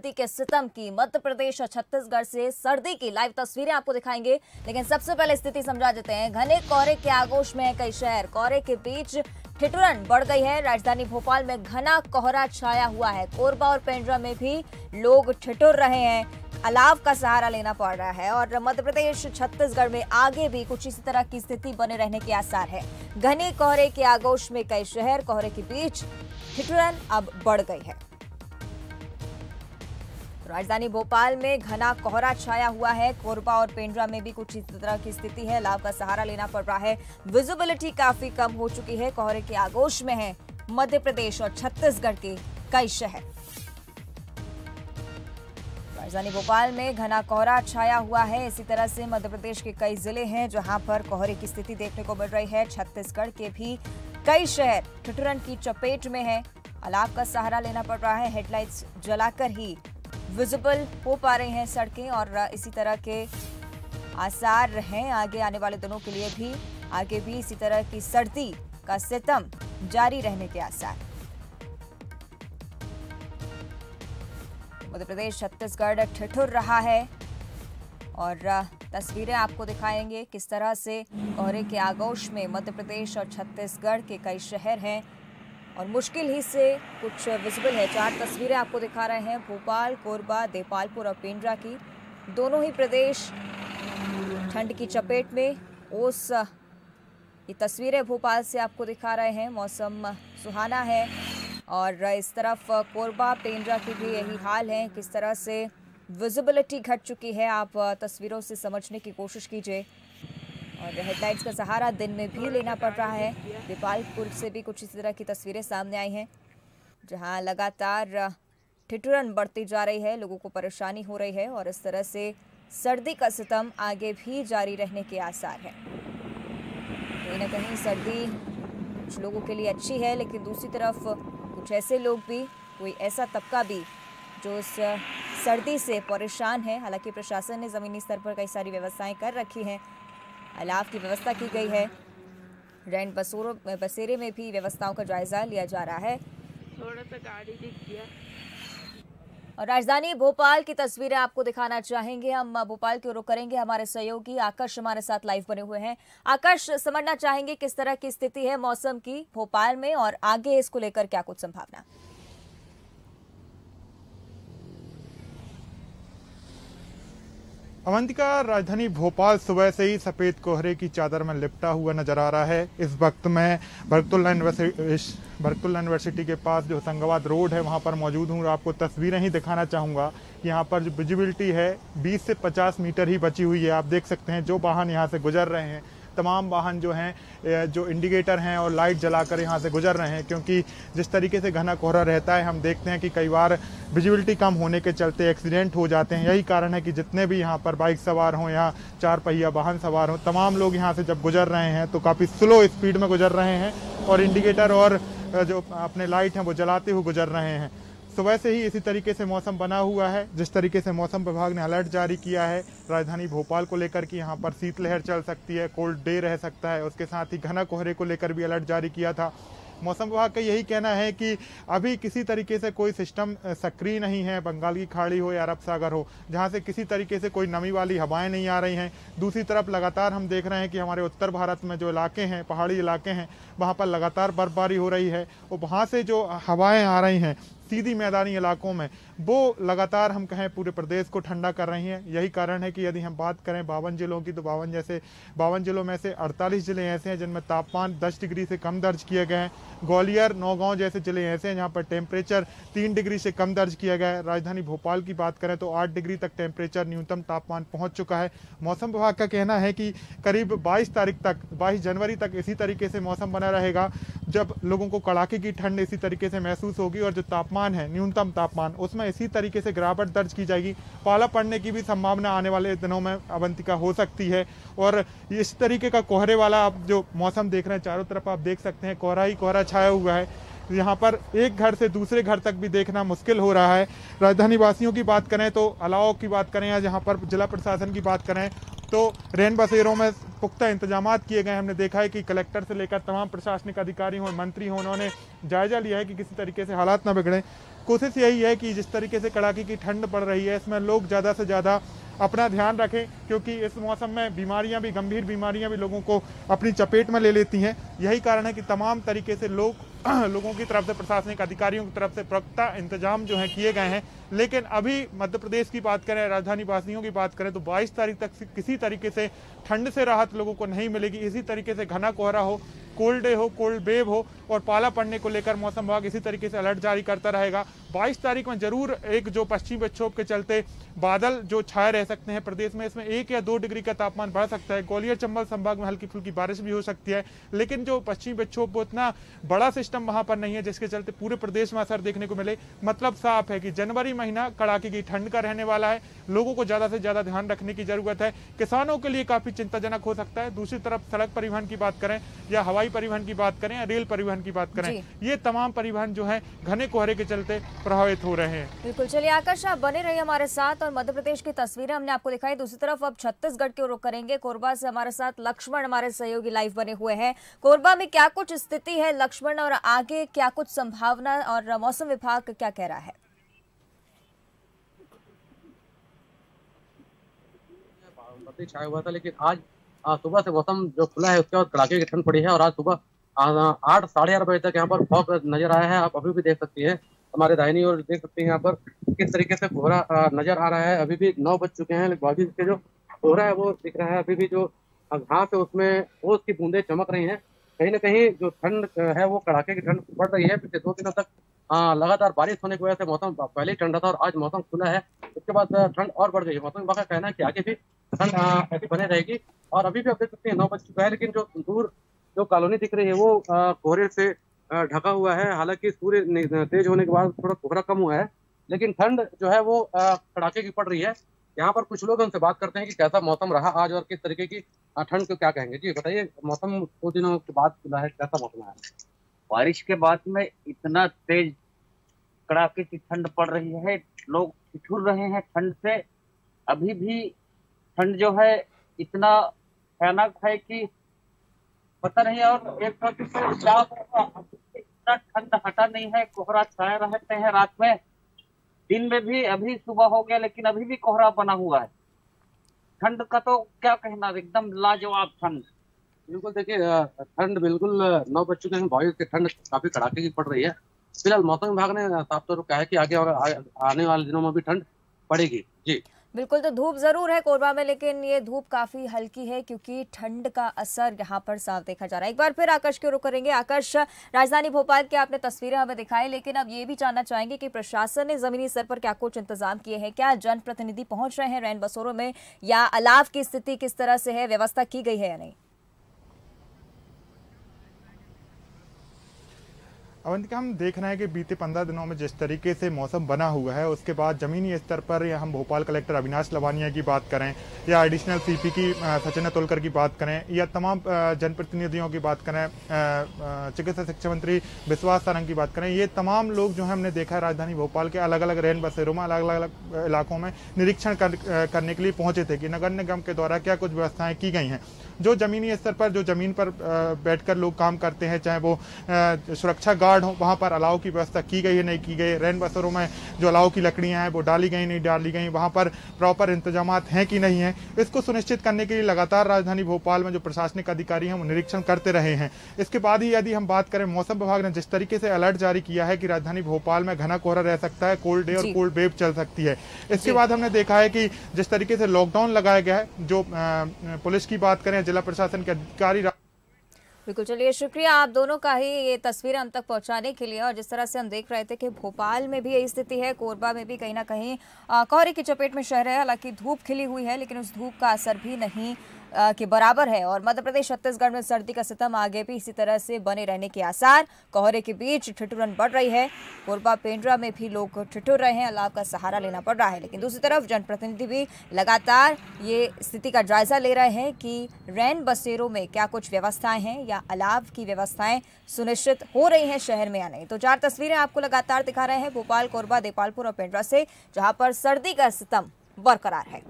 सर्दी के सितम की मध्य प्रदेश और छत्तीसगढ़ से सर्दी की लाइव तस्वीरें आपको दिखाएंगे। लेकिन सबसे पहले स्थिति समझा देते हैं। घने कोहरे के आगोश में है कई शहर। कोहरे के बीच ठिठुरन बढ़ गई है। राजधानी भोपाल में घना कोहरा छाया हुआ है। कोरबा और पेंड्रा में भी लोग ठिठुर रहे हैं। अलाव का सहारा लेना पड़ रहा है और मध्य प्रदेश छत्तीसगढ़ में आगे भी कुछ इसी तरह की स्थिति बने रहने के आसार है। घने कोहरे के आगोश में कई शहर। कोहरे के बीच ठिठुरन अब बढ़ गई है। राजधानी भोपाल में घना कोहरा छाया हुआ है। कोरबा और पेंड्रा में भी कुछ इसी तरह की स्थिति है। अलाव का सहारा लेना पड़ रहा है। विजिबिलिटी काफी कम हो चुकी है। कोहरे के आगोश में है मध्य प्रदेश और छत्तीसगढ़ के कई शहर। राजधानी भोपाल में घना कोहरा छाया हुआ है। इसी तरह से मध्य प्रदेश के कई जिले हैं जहां पर कोहरे की स्थिति देखने को मिल रही है। छत्तीसगढ़ के भी कई शहर ठिठुरन की चपेट में है। अलाव का सहारा लेना पड़ रहा है। हेडलाइट्स जलाकर ही विजिबल हो पा रही हैं सड़कें और इसी तरह के आसार हैं आगे आने वाले दिनों के लिए भी। आगे भी इसी तरह की सर्दी का सितम जारी रहने के आसार। मध्य प्रदेश छत्तीसगढ़ ठिठुर रहा है और तस्वीरें आपको दिखाएंगे किस तरह से कोहरे के आगोश में मध्य प्रदेश और छत्तीसगढ़ के कई शहर हैं और मुश्किल ही से कुछ विजिबल है। 4 तस्वीरें आपको दिखा रहे हैं। भोपाल, कोरबा, देपालपुर और पेंड्रा की दोनों ही प्रदेश ठंड की चपेट में। ये तस्वीरें भोपाल से आपको दिखा रहे हैं। मौसम सुहाना है और इस तरफ कोरबा, पेंड्रा की भी यही हाल है। किस तरह से विजिबिलिटी घट चुकी है आप तस्वीरों से समझने की कोशिश कीजिए और हेडलाइट्स का सहारा दिन में भी लेना पड़ रहा है। देपालपुर से भी कुछ इस तरह की तस्वीरें सामने आई हैं जहां लगातार ठिठुरन बढ़ती जा रही है। लोगों को परेशानी हो रही है और इस तरह से सर्दी का सितम आगे भी जारी रहने के आसार है। कहीं ना कहीं सर्दी कुछ लोगों के लिए अच्छी है, लेकिन दूसरी तरफ कुछ ऐसे लोग भी, कोई ऐसा तबका भी जो इस सर्दी से परेशान है। हालांकि प्रशासन ने ज़मीनी स्तर पर कई सारी व्यवस्थाएं कर रखी हैं। अलाव की व्यवस्था की गई है। रैन बसेरे में भी व्यवस्थाओं का जायजा लिया जा रहा है। थोड़ा सा गाड़ी दिख गया। और राजधानी भोपाल की तस्वीरें आपको दिखाना चाहेंगे। हम भोपाल की रुख करेंगे। हमारे सहयोगी आकाश हमारे साथ लाइव बने हुए हैं। आकाश, समझना चाहेंगे किस तरह की स्थिति है मौसम की भोपाल में और आगे इसको लेकर क्या कुछ संभावना? अवंतिका, राजधानी भोपाल सुबह से ही सफेद कोहरे की चादर में लिपटा हुआ नजर आ रहा है। इस वक्त मैं बरकतुल्लाह यूनिवर्सिटी के पास जो होशंगाबाद रोड है वहां पर मौजूद हूं और आपको तस्वीरें ही दिखाना चाहूँगा। यहाँ पर जो विजिबिलिटी है 20 से 50 मीटर ही बची हुई है। आप देख सकते हैं जो वाहन यहाँ से गुजर रहे हैं, तमाम वाहन जो हैं जो इंडिकेटर हैं और लाइट जलाकर यहाँ से गुजर रहे हैं, क्योंकि जिस तरीके से घना कोहरा रहता है हम देखते हैं कि कई बार विजिबिलिटी कम होने के चलते एक्सीडेंट हो जाते हैं। यही कारण है कि जितने भी यहाँ पर बाइक सवार हों या 4 पहिया वाहन सवार हों, तमाम लोग यहाँ से जब गुजर रहे हैं तो काफ़ी स्लो स्पीड में गुजर रहे हैं और इंडिकेटर और जो अपने लाइट हैं वो जलाते हुए गुजर रहे हैं। सुबह से ही इसी तरीके से मौसम बना हुआ है। जिस तरीके से मौसम विभाग ने अलर्ट जारी किया है राजधानी भोपाल को लेकर कि यहाँ पर शीतलहर चल सकती है, कोल्ड डे रह सकता है। उसके साथ ही घना कोहरे को लेकर भी अलर्ट जारी किया था। मौसम विभाग का यही कहना है कि अभी किसी तरीके से कोई सिस्टम सक्रिय नहीं है, बंगाल की खाड़ी हो या अरब सागर हो, जहां से किसी तरीके से कोई नमी वाली हवाएं नहीं आ रही हैं। दूसरी तरफ लगातार हम देख रहे हैं कि हमारे उत्तर भारत में जो इलाके हैं, पहाड़ी इलाके हैं, वहां पर लगातार बर्फबारी हो रही है और वहां से जो हवाएं आ रही हैं सीधी मैदानी इलाकों में, वो लगातार हम कहें पूरे प्रदेश को ठंडा कर रही हैं। यही कारण है कि यदि हम बात करें 52 जिलों की तो 52 जिलों में से 48 जिले ऐसे हैं जिनमें तापमान 10 डिग्री से कम दर्ज किए गए हैं। ग्वालियर, नौगांव जैसे जिले ऐसे हैं जहां पर टेम्परेचर 3 डिग्री से कम दर्ज किया गया है। राजधानी भोपाल की बात करें तो 8 डिग्री तक टेम्परेचर न्यूनतम तापमान पहुंच चुका है। मौसम विभाग का कहना है कि करीब 22 जनवरी तक इसी तरीके से मौसम बना रहेगा, जब लोगों को कड़ाके की ठंड इसी तरीके से महसूस होगी और जो तापमान है, न्यूनतम तापमान, उसमें इसी तरीके से गिरावट दर्ज की जाएगी। पाला पड़ने की भी संभावना आने वाले दिनों में अवंतिका हो सकती है। और इस तरीके का कोहरे वाला आप जो मौसम देख रहे हैं, चारों तरफ आप देख सकते हैं कोहरा ही कोहरा छाया हुआ है। यहाँ पर एक घर से दूसरे घर तक भी देखना मुश्किल हो रहा है। राजधानी वासियों की बात करें तो अलाव की बात करें या जहाँ पर जिला प्रशासन की बात करें, तो रैन बसेरों में पुख्ता इंतजाम किए गए। हमने देखा है कि कलेक्टर से लेकर तमाम प्रशासनिक अधिकारी हों, मंत्री हों, उन्होंने जायजा लिया है कि किसी तरीके से हालात ना बिगड़े। कोशिश यही है कि जिस तरीके से कड़ाके की ठंड पड़ रही है, इसमें लोग ज़्यादा से ज़्यादा अपना ध्यान रखें, क्योंकि इस मौसम में बीमारियां भी, गंभीर बीमारियां भी लोगों को अपनी चपेट में ले लेती हैं। यही कारण है कि तमाम तरीके से लोगों की तरफ से, प्रशासनिक अधिकारियों की तरफ से पुख्ता इंतजाम जो है किए गए हैं। लेकिन अभी मध्य प्रदेश की बात करें, राजधानी वासियों की बात करें, तो 22 तारीख तक किसी तरीके से ठंड से राहत लोगों को नहीं मिलेगी। इसी तरीके से घना कोहरा हो, कोल्ड डे हो, कोल्ड वेव हो और पाला पड़ने को लेकर मौसम विभाग इसी तरीके से अलर्ट जारी करता रहेगा। 22 तारीख में जरूर एक जो पश्चिमी विक्षोभ के चलते बादल जो छाए रह सकते हैं प्रदेश में, इसमें 1 या 2 डिग्री का तापमान बढ़ सकता है। ग्वालियर चंबल संभाग में हल्की फुल्की बारिश भी हो सकती है, लेकिन जो पश्चिमी विक्षोभ वो इतना बड़ा सिस्टम वहां पर नहीं है जिसके चलते पूरे प्रदेश में असर देखने को मिले। मतलब साफ है कि जनवरी महीना कड़ाके की ठंड का रहने वाला है। लोगों को ज्यादा से ज्यादा ध्यान रखने की जरूरत है। किसानों के लिए काफी चिंताजनक हो सकता है। दूसरी तरफ सड़क परिवहन की बात करें या हवाई परिवहन की बात करें या रेल परिवहन की बात करें, ये तमाम परिवहन जो है घने कोहरे के चलते प्रभावित हो रहे हैं। बिल्कुल, चलिए आकाश आप बने रहिए हमारे साथ और मध्य प्रदेश की तस्वीरें हमने आपको दिखाई। दूसरी तरफ अब छत्तीसगढ़ की ओर रुख करेंगे। कोरबा से हमारे साथ लक्ष्मण हमारे सहयोगी लाइव बने हुए हैं। कोरबा में क्या कुछ स्थिति है लक्ष्मण, और आगे क्या कुछ संभावना, और मौसम विभाग क्या कह रहा है? छाया हुआ था, लेकिन आज सुबह से मौसम जो खुला है उसके बाद कड़ाके की ठंड पड़ी है और आज सुबह 8 साढ़े 8 बजे तक यहाँ पर फॉग नजर आया है। आप अभी भी देख सकती है, हमारे दाहिनी ओर देख सकते हैं यहाँ पर किस तरीके से कोहरा नजर आ रहा है। अभी भी 9 बज चुके हैं, लेकिन बाकी के जो कोहरा है वो दिख रहा है। अभी भी जो घास है उसमें ओस की बूंदें चमक रही हैं। कहीं ना कहीं जो ठंड है वो कड़ाके की ठंड पड़ रही है। पिछले 2 दिनों तक लगातार बारिश होने की वजह से मौसम पहले ही ठंडा था और आज मौसम खुला है, उसके बाद ठंड और बढ़ गई है। मौसम विभाग का कहना है कि आगे भी ठंड ऐसी बने रहेगी। और अभी भी आप देख सकते हैं 9 बज चुका है, लेकिन जो दूर जो कॉलोनी दिख रही है वो कोहरे से ढका हुआ है। हालांकि सूर्य तेज होने के बाद थोड़ा कोहरा कम हुआ है, लेकिन ठंड जो है वो कड़ाके की पड़ रही है। यहाँ पर कुछ लोग उनसे बात करते हैं कि कैसा मौसम रहा आज और किस तरीके की ठंड को क्या कहेंगे। जी बताइए, मौसम 2 दिनों के बाद खुला है, कैसा मौसम है? बारिश के बाद में इतना तेज कड़ाके की ठंड पड़ रही है, लोग ठिठुर रहे हैं ठंड से। अभी भी ठंड जो है इतना भयानक है कि पता नहीं। और एक इतना ठंड हटा नहीं है, कोहरा छाए रहते हैं रात में, दिन में भी। अभी सुबह हो गया लेकिन अभी भी कोहरा बना हुआ है। ठंड का तो क्या कहना, एकदम लाजवाब ठंड। बिल्कुल, देखिए ठंड बिल्कुल 9 बज चुके हैं, बारिश की ठंड काफी कड़ाके की पड़ रही है। फिलहाल मौसम विभाग ने साफ तौर पर कहा है कि आगे और आने वाले दिनों में भी ठंड पड़ेगी। जी बिल्कुल, तो धूप जरूर है कोरबा में, लेकिन ये धूप काफी हल्की है क्योंकि ठंड का असर यहाँ पर साफ देखा जा रहा है। एक बार फिर आकाश की ओर रुख करेंगे। आकाश, राजधानी भोपाल की आपने तस्वीरें हमें दिखाई, लेकिन अब ये भी जानना चाहेंगे कि प्रशासन ने जमीनी स्तर पर क्या कुछ इंतजाम किए हैं? क्या जनप्रतिनिधि पहुंच रहे हैं रैन बसेरों में, या अलाव की स्थिति किस तरह से है, व्यवस्था की गई है या नहीं? अवंतिका, हम देख रहे हैं कि बीते 15 दिनों में जिस तरीके से मौसम बना हुआ है, उसके बाद जमीनी स्तर पर या हम भोपाल कलेक्टर अविनाश लवानिया की बात करें या एडिशनल सीपी की सचिन अतुलकर की बात करें या तमाम जनप्रतिनिधियों की बात करें, चिकित्सा शिक्षा मंत्री विश्वास सारंग की बात करें, ये तमाम लोग जो है हमने देखा है राजधानी भोपाल के अलग अलग रैन बसेरों में अलग अलग इलाकों में निरीक्षण करने के लिए पहुंचे थे कि नगर निगम के द्वारा क्या कुछ व्यवस्थाएं की गई हैं। जो जमीनी स्तर पर, जो जमीन पर बैठकर लोग काम करते हैं, चाहे वो सुरक्षा गार्ड हो, वहाँ पर अलाव की व्यवस्था की गई है नहीं की गई, रैन बसेरों में जो अलाव की लकड़ियाँ हैं वो डाली गई नहीं डाली गई, वहाँ पर प्रॉपर इंतजाम हैं कि नहीं है, इसको सुनिश्चित करने के लिए लगातार राजधानी भोपाल में जो प्रशासनिक अधिकारी हैं वो निरीक्षण करते रहे हैं। इसके बाद ही यदि हम बात करें, मौसम विभाग ने जिस तरीके से अलर्ट जारी किया है कि राजधानी भोपाल में घना कोहरा रह सकता है, कोल्ड डे और कोल्ड वेव चल सकती है। इसके बाद हमने देखा है कि जिस तरीके से लॉकडाउन लगाया गया है, जो पुलिस की बात करें, जिला प्रशासन के अधिकारी। बिल्कुल, चलिए शुक्रिया आप दोनों का ही ये तस्वीरें हम तक पहुंचाने के लिए। और जिस तरह से हम देख रहे थे कि भोपाल में भी यही स्थिति है, कोरबा में भी कहीं ना कहीं कोहरे की चपेट में शहर है। हालांकि धूप खिली हुई है, लेकिन उस धूप का असर भी नहीं के बराबर है। और मध्य प्रदेश छत्तीसगढ़ में सर्दी का सितम आगे भी इसी तरह से बने रहने के आसार। कोहरे के बीच ठिठुरन बढ़ रही है। कोरबा पेंड्रा में भी लोग ठिठुर रहे हैं, अलाव का सहारा लेना पड़ रहा है। लेकिन दूसरी तरफ जनप्रतिनिधि भी लगातार ये स्थिति का जायजा ले रहे हैं कि रैन बसेरों में क्या कुछ व्यवस्थाएं हैं या अलाव की व्यवस्थाएं सुनिश्चित हो रही हैं शहर में या नहीं। तो 4 तस्वीरें आपको लगातार दिखा रहे हैं भोपाल, कोरबा, देपालपुर और पेंड्रा से, जहां पर सर्दी का सितम बरकरार है।